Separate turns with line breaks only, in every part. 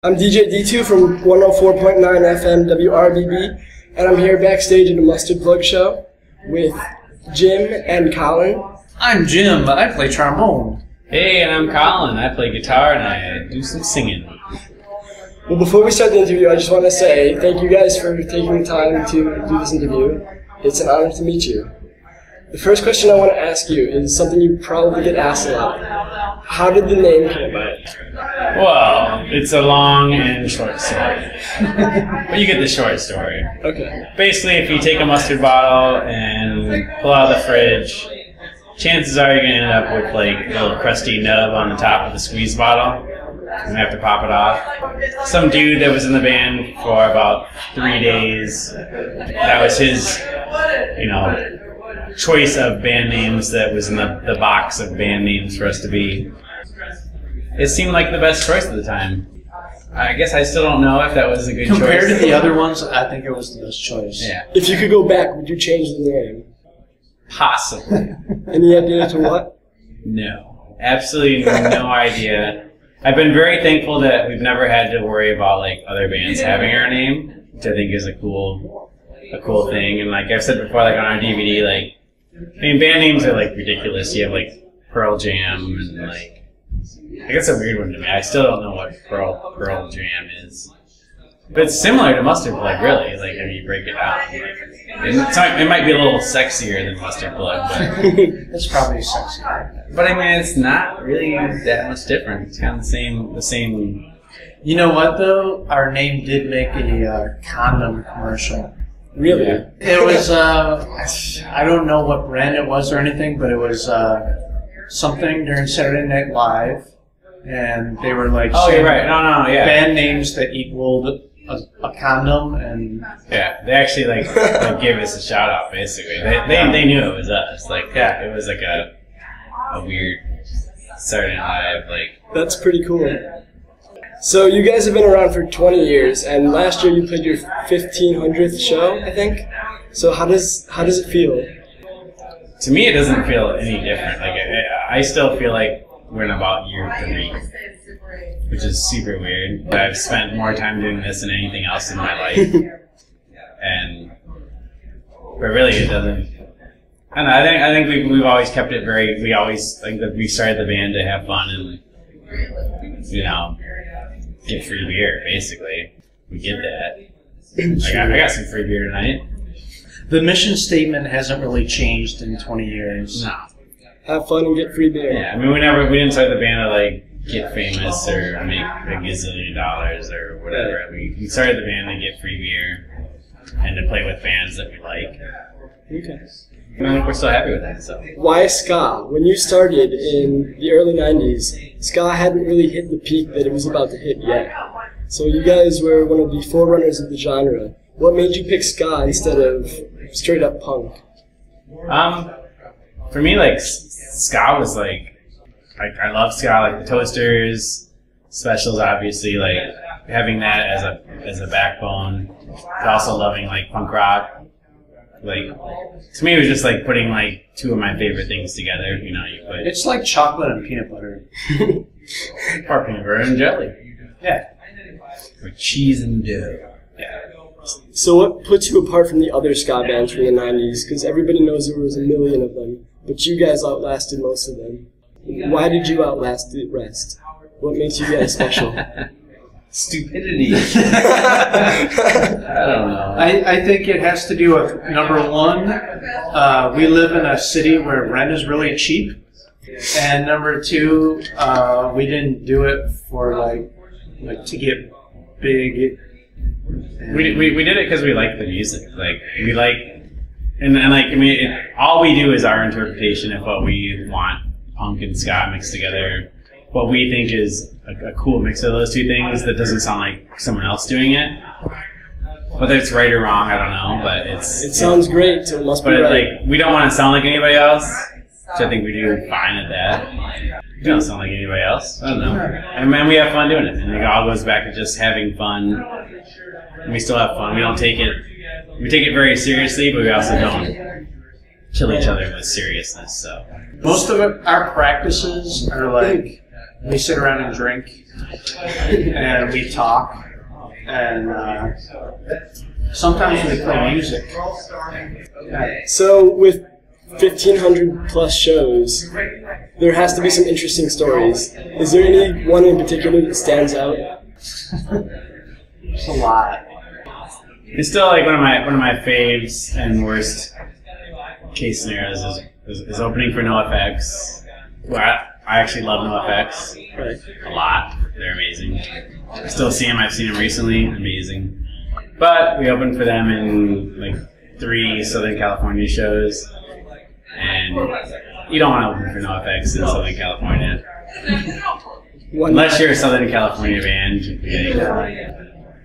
I'm DJ D2 from 104.9 FM WRBB, and I'm here backstage at the Mustard Plug Show with Jim and Colin.
I'm Jim, I play trombone.
Hey, and I'm Colin. I play guitar and I do some singing.
Well, before we start the interview, I just want to say thank you guys for taking the time to do this interview. It's an honor to meet you. The first question I want to ask you is something you probably get asked a lot. How did the name come about?
Well, it's a long and short story. But you get the short story.
Okay.
Basically, if you take a mustard bottle and pull out of the fridge, chances are you're going to end up with like a little crusty nub on the top of the squeeze bottle. And you have to pop it off. Some dude that was in the band for about 3 days, that was his, choice of band names that was in the box of band names for us to be. It seemed like the best choice at the time. I guess I still don't know if that was a good choice.
Compared to the other ones, I think it was the best choice.
Yeah.
If you could go back, would you change the name?
Possibly.
Any idea to what?
No. Absolutely no idea. I've been very thankful that we've never had to worry about like other bands having our name, which I think is a cool thing. And like I've said before, like on our DVD, band names are like ridiculous. You have like Pearl Jam and like, I guess a weird one to me. I still don't know what Pearl Jam is. But it's similar to Mustard Plug, really. Like if you break it down, it might be a little sexier than Mustard Plug, but
it's probably sexier.
But I mean, it's not really that much different. It's kind of the same.
You know what though? Our name did make a condom commercial.
Really?
Yeah.
It was I don't know what brand it was or anything, but it was something during Saturday Night Live, and they were like,
oh, you're right. No, yeah.
Band names that equaled a condom, and
yeah, they actually like gave us a shout out. Basically, they knew it was us. It was like a weird Saturday Night Live
That's pretty cool. So you guys have been around for 20 years, and last year you played your 1500th show, I think. So how does it feel?
To me, it doesn't feel any different. I still feel like we're in about year 3, which is super weird. I've spent more time doing this than anything else in my life, but really, it doesn't. I don't know, I think we've always kept it very. We always think that we started the band to have fun and get free beer. Basically, we get that. I got some free beer tonight.
The mission statement hasn't really changed in 20 years.
No.
Have fun and get free beer.
Yeah, I mean, we didn't start the band to get famous or make a gazillion dollars or whatever. We started the band to get free beer and to play with bands that we like.
Okay.
And I think we're still happy with that. So.
Why ska? When you started in the early 90s, ska hadn't really hit the peak that it was about to hit yet. So you guys were one of the forerunners of the genre. What made you pick ska instead of straight up punk?
For me, ska was I love ska, like the Toasters, Specials, obviously, having that as a backbone, but also loving punk rock. To me, it was just putting two of my favorite things together. You put
it's like chocolate and peanut butter,
or peanut butter and jelly.
Yeah,
or cheese and dough. Yeah.
So what puts you apart from the other ska bands from the 90s? Because everybody knows there was a million of them, but you guys outlasted most of them. Why did you outlast the rest? What makes you guys special?
Stupidity. I don't know.
I think it has to do with, number one, we live in a city where rent is really cheap. And number two, we didn't do it for to get big.
We did it because we like the music. We like, all we do is our interpretation of what we want punk and ska mixed together. What we think is a cool mix of those two things that doesn't sound like someone else doing it. Whether it's right or wrong, I don't know, but it
sounds great, so it must be right.
We don't want to sound like anybody else, which I think we do fine at that. We don't sound like anybody else. I don't know. And we have fun doing it. And it all goes back to just having fun. And we still have fun. We take it very seriously, but we also don't kill each other with seriousness. So
most of our practices are We sit around and drink, and we talk, and sometimes we play music.
So with 1,500 plus shows, there has to be some interesting stories. Is there any one in particular that stands out?
It's a lot.
It's still like one of my faves and worst case scenarios is opening for NoFX. Well, I actually love NoFX a lot. They're amazing. I still see them. I've seen them recently. Amazing. But we opened for them in like 3 Southern California shows, and you don't want to open for NoFX in Southern California unless you're a Southern California band.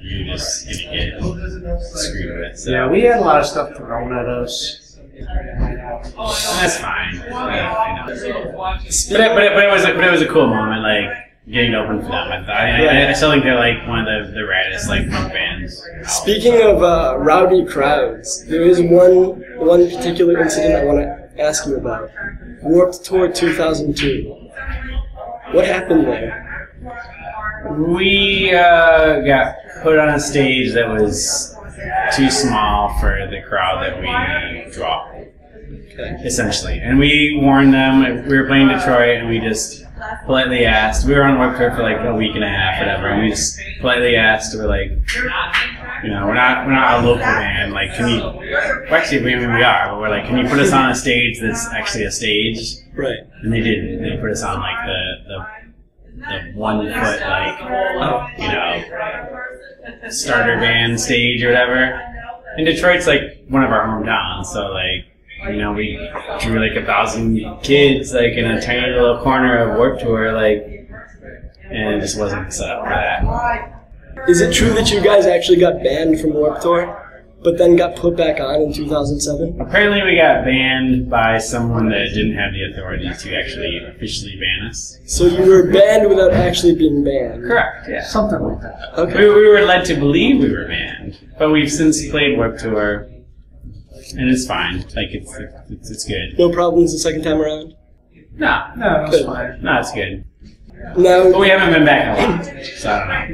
You're just gonna get screwed with. So.
Yeah, we had a lot of stuff thrown at us.
That's fine. I know. But it was a cool moment, like getting to open for them. I still think they're like one of the raddest like punk bands.
Speaking of rowdy crowds, there is one particular incident I want to ask you about. Warped Tour 2002. What happened there?
We got put on a stage that was too small for the crowd that we draw, essentially. And we warned them. We were playing Detroit, and we just politely asked. We were on Warped Tour for like a week and a half, whatever. And we just politely asked. We're like, you know, we're not a local band. Like, can you? Well, actually, we are. But we're like, can you put us on a stage that's actually a stage?
Right.
And they didn't. They put us on like the 1 foot, like, you know, starter band stage or whatever. And Detroit's like one of our hometowns, so like, you know, we drew like 1,000 kids like in a tiny little corner of Warped Tour, like, and it just wasn't set up for that.
Is it true that you guys actually got banned from Warped Tour, but then got put back on in 2007?
Apparently we got banned by someone that didn't have the authority to actually officially ban us.
So you were banned without actually being banned?
Correct, yeah.
Something like that.
Okay.
We were led to believe we were banned, but we've since played Warped Tour, and it's fine. Like, it's good.
No problems the second time around?
No,
No, it's fine.
no, it's good.
Now,
But we haven't been back in a lot, so I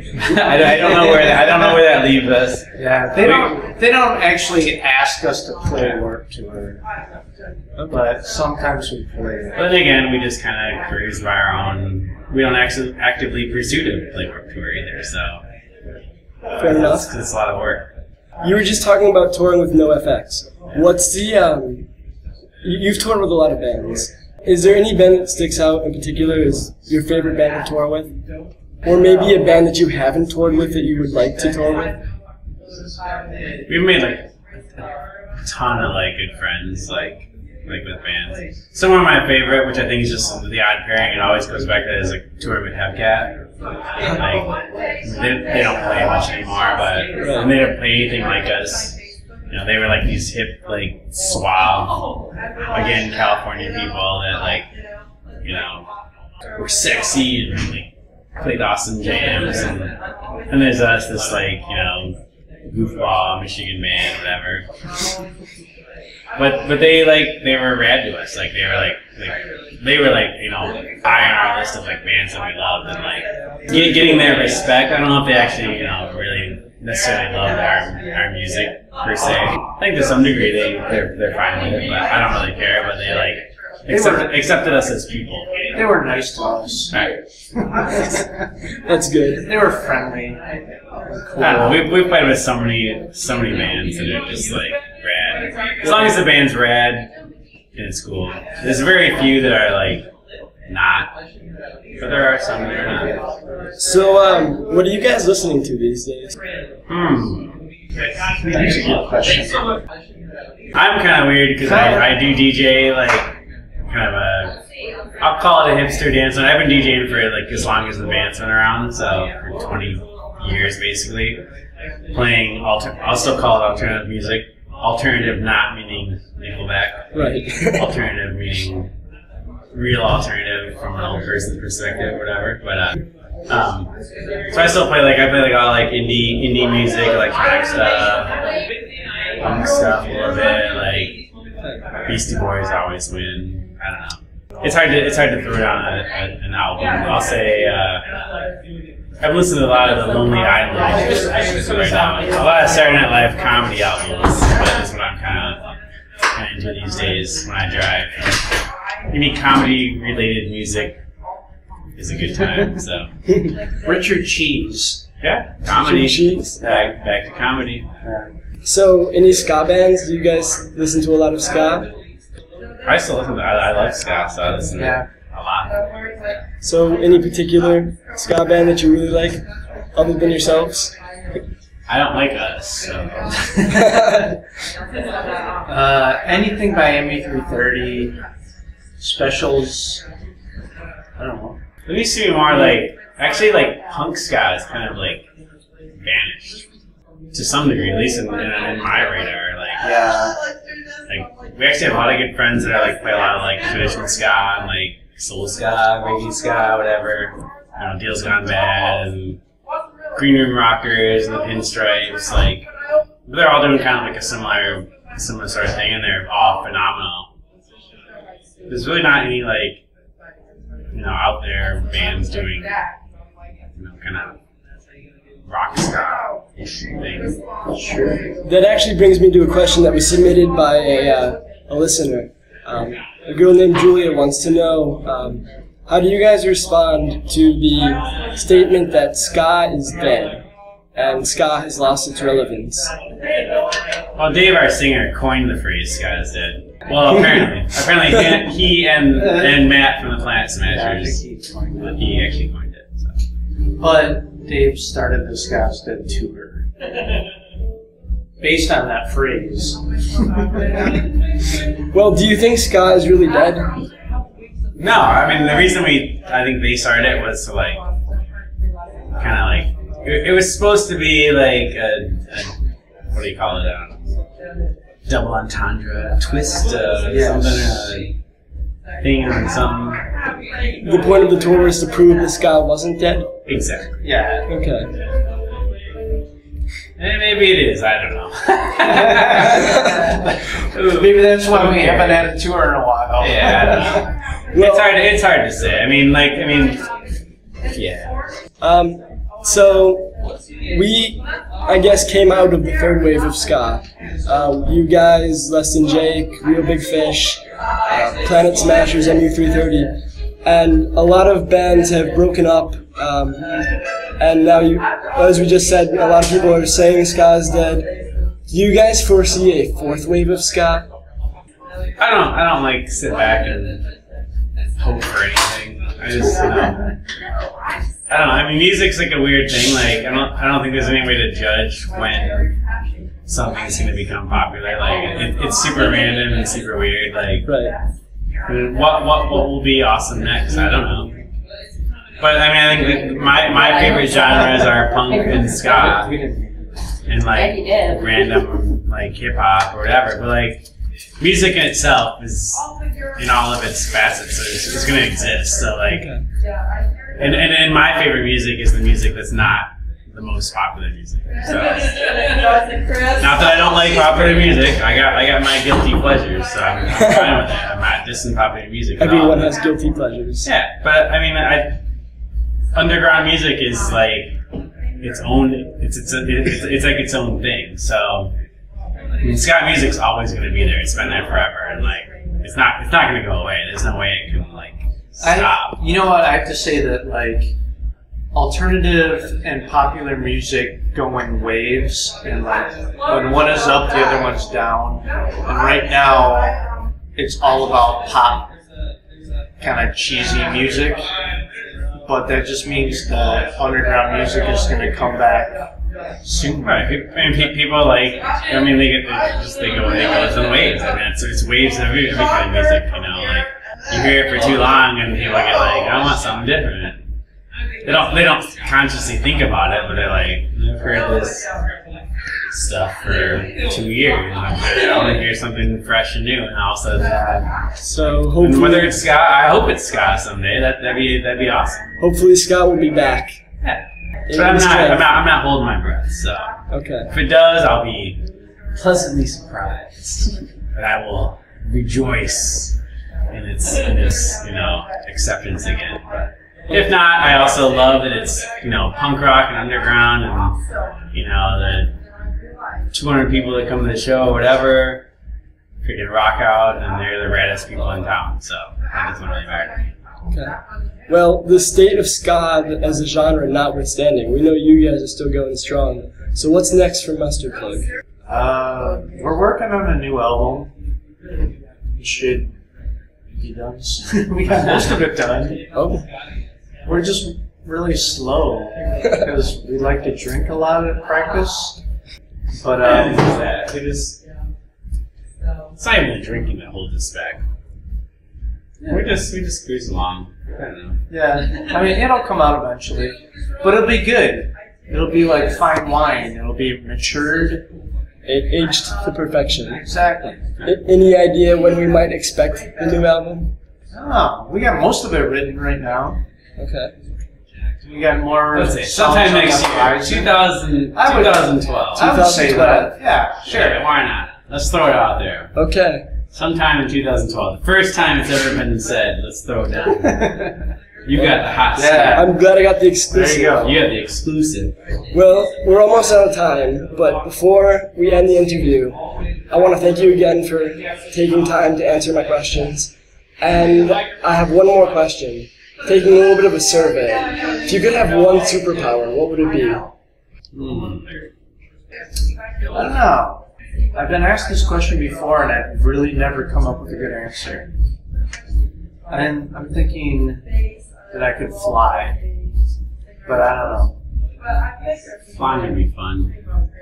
don't know. I don't know where that leaves us.
Yeah, they don't actually ask us to play Warped Tour, but sometimes we play it.
But then again, we just kind of cruise by our own. We don't actually actively pursue to play Warped Tour either, so
fair enough.
it's a lot of work.
You were just talking about touring with NoFX. What's the, you've toured with a lot of bands. Is there any band that sticks out in particular as your favorite band to tour with? Or maybe a band that you haven't toured with that you would like to tour with?
We've made like a ton of like good friends, like with bands. Some of my favorite, which I think is just the odd pairing, it always goes back to, is like touring with Hepcat. Like they don't play much anymore, but and they don't play anything like us. You know, they were like these hip, like suave, again, California people that like, you know, were sexy and like played awesome jams. And there's us, this like, you know, goofball Michigan band, whatever. But they were rad to us. Like they were like you know, high on our list of like bands that we loved, and like getting their respect. I don't know if they actually, you know, really necessarily loved our music per se. I think to some degree they're fine with it, but I don't really care. But they like accepted us as people.
They were nice to us.
Right.
That's good.
They were friendly. Cool.
I don't know, we played with so many bands that are just like rad. As long as the band's rad, and it's cool. There's very few that are like not, but there are some that are not.
So, what are you guys listening to these days?
That's a good question.
I'm kind of weird because I do DJ like kind of I'll call it a hipster dance, and I've been DJing for like as long as the band's been around, so for 20 years basically. Playing I'll still call it alternative music. Alternative not meaning Nickelback.
Right.
Alternative meaning real alternative from an old person's perspective, whatever. But so I still play like all like indie music, electronic stuff, punk stuff a little bit, like Beastie Boys always win. I don't know. it's hard to throw down an album. I'll say I've listened to a lot of the Lonely Island right now. A lot of Saturday Night Live comedy albums. That's what I'm kind of into these days when I drive. Any comedy related music is a good time. So
Richard Cheese.
Yeah, comedy.
Cheese.
Back to comedy.
So, any ska bands? Do you guys listen to a lot of ska?
I still listen to. I love ska, so I listen to a lot.
So, any particular ska band that you really like, other than yourselves?
I don't like us. So.
Anything by ME330, Specials. I don't know.
It used to be more like, actually, like punk ska is kind of like vanished to some degree, at least in my radar. Like we actually have a lot of good friends that are like play a lot of like traditional ska and like soul ska, reggae ska, whatever. You know, Deal's Gone Bad and Green Room Rockers and the Pinstripes. Like they're all doing kind of like a similar sort of thing, and they're all phenomenal. There's really not any like, you know, out there bands doing, you know, kind of rock ska thing.
Sure. That actually brings me to a question that was submitted by a listener. A girl named Julia wants to know, how do you guys respond to the statement that ska is dead and ska has lost its relevance?
Well, Dave, our singer, coined the phrase "ska is dead." Well, apparently he and Matt from the Planet Smashers, he actually coined it. So.
But Dave started the Ska is Dead tour based on that phrase.
Well, do you think ska is really dead?
No, I mean the reason I think they started it was to like, kind of like, it was supposed to be like a what do you call it? Double entendre, twist, something, thing on some.
The point of the tour is to prove that ska wasn't dead?
Exactly.
Yeah.
Okay.
And maybe it is. I don't know.
Maybe that's why we haven't had a tour in a while.
Yeah. I don't know. Well, it's hard to say. I mean, yeah.
So we, I guess, came out of the third wave of ska. You guys, Less Than Jake, Real Big Fish, Planet Smashers, MU330, and a lot of bands have broken up. And now, as we just said, a lot of people are saying ska is dead. Do you guys foresee a fourth wave of ska?
I don't like sit back and hope for anything. I just, you know, I don't know. I mean, music's like a weird thing. Like, I don't think there's any way to judge when something's going to become popular. Like, it's super random and super weird. Like,
right.
What will be awesome next? I don't know. But I mean, I think my favorite genres are punk and ska and like random like hip hop or whatever. But like, music in itself is, in all of its facets, it's going to exist. So like, and my favorite music is the music that's not the most popular music. So, not that I don't like popular music, I got my guilty pleasures, so I'm fine with it. I'm not dissing popular music.
Everyone has guilty pleasures.
Yeah, but I mean, underground music is like its own. It's like its own thing. So. I mean, ska music's always going to be there. It's been there forever, and like, it's not going to go away. There's no way it can like stop.
You know what? I have to say that like, alternative and popular music go in waves, and like when one is up, the other one's down. And right now, it's all about pop, kind of cheesy music. But that just means that underground music is going to come back soon.
Right. I mean, people like, I mean, they go in waves. I mean, it's waves in every kind of music, you know, like, you hear it for too long and people get like, I want something different. They don't consciously think about it, but they're like, I've heard this stuff for 2 years. I want to hear something fresh and new, and all of a sudden.
So hopefully,
whether it's ska, I hope it's ska someday. That'd be awesome.
Hopefully, ska will be back.
Yeah. But I'm not holding my breath. So
okay.
If it does, I'll be pleasantly surprised, and I will rejoice its acceptance again. If not, I also love that it's punk rock and underground, and the 200 people that come to the show or whatever freaking rock out, and they're the raddest people in town. So that doesn't really matter.
Okay. Well, the state of ska as a genre notwithstanding, we know you guys are still going strong. So what's next for Mustard Plug?
We're working on a new album. It should be done. We got most of it done.
Oh.
We're just really slow because we like to drink a lot at practice. But
it's not even the drinking that holds us back. Yeah. We just cruise along. I don't know.
Yeah, I mean it'll come out eventually, but it'll be good. It'll be like fine wine. It'll be matured,
aged to perfection.
Exactly.
Any idea when we might expect the new album?
I don't know. We got most of it written right now.
Okay.
We got more.
Let's say sometime next year, 2012.
I would say that. Yeah, sure.
Yeah, why not? Let's throw it out there.
Okay.
Sometime in 2012. The first time it's ever been said, let's throw it down. You got the hot stuff.
Yeah, I'm glad I got the exclusive.
There you go.
You got the exclusive.
Well, we're almost out of time, but before we end the interview, I want to thank you again for taking time to answer my questions. And I have one more question. Taking a little bit of a survey. If you could have one superpower, what would it be?
I don't know. I've been asked this question before, and I've really never come up with a good answer. And I'm thinking that I could fly, but I don't know.
Flying would be fun.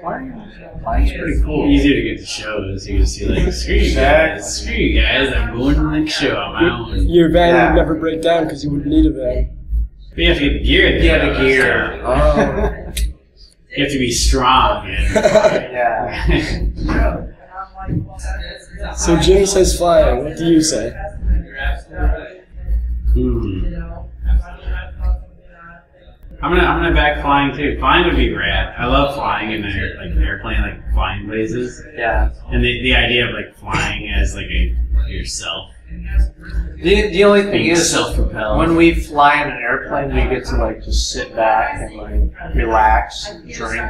Flying's pretty cool.
Easier to get to shows. You just see like, screw you guys, I'm going to the next show on my own.
Your van would never break down because you wouldn't need a van.
But you have to get the gear.
Yeah, the gear.
Oh.
You have to be strong.
Yeah.
So Jim says flying. What do you say?
I'm gonna back flying too. Flying would be rad. I love flying in an airplane, like flying places.
Yeah.
And the idea of like flying as like yourself.
The only thing is,
self-propelled.
when we fly in an airplane, we get to like just sit back and like relax, and drink.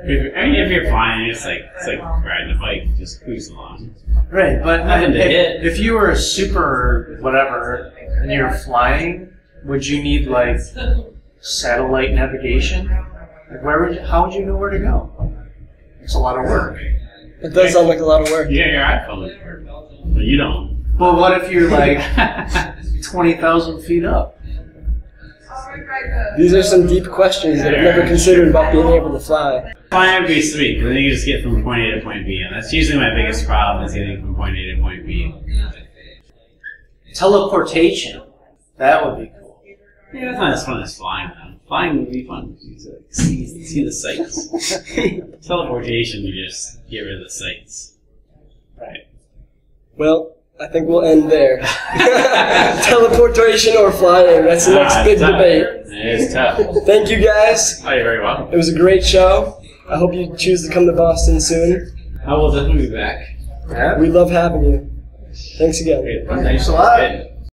If you're flying, it's like riding a bike, just cruise along.
Right, but
Nothing to hit.
if you were a super whatever and you're flying, would you need like satellite navigation? Like how would you know where to go? It's a lot of work.
It does sound like a lot of work.
Yeah, your iPhone. But you don't.
But what if you're like 20,000 feet up?
These are some deep questions that I've never considered about being able to fly.
Flying would be sweet, because then you just get from point A to point B, and that's usually my biggest problem, is getting from point A to point B.
Teleportation. That would be cool.
Yeah, that's not as fun as flying, though. Flying would be fun. You see the sights. Teleportation, you just get rid of the sights. Right.
Well, I think we'll end there. Teleportation or flying, that's the next big debate.
It is tough.
Thank you guys.
Oh, you're very welcome.
It was a great show. I hope you choose to come to Boston soon.
I will definitely be back.
Yeah.
We love having you. Thanks again.
Great.
Thanks a lot.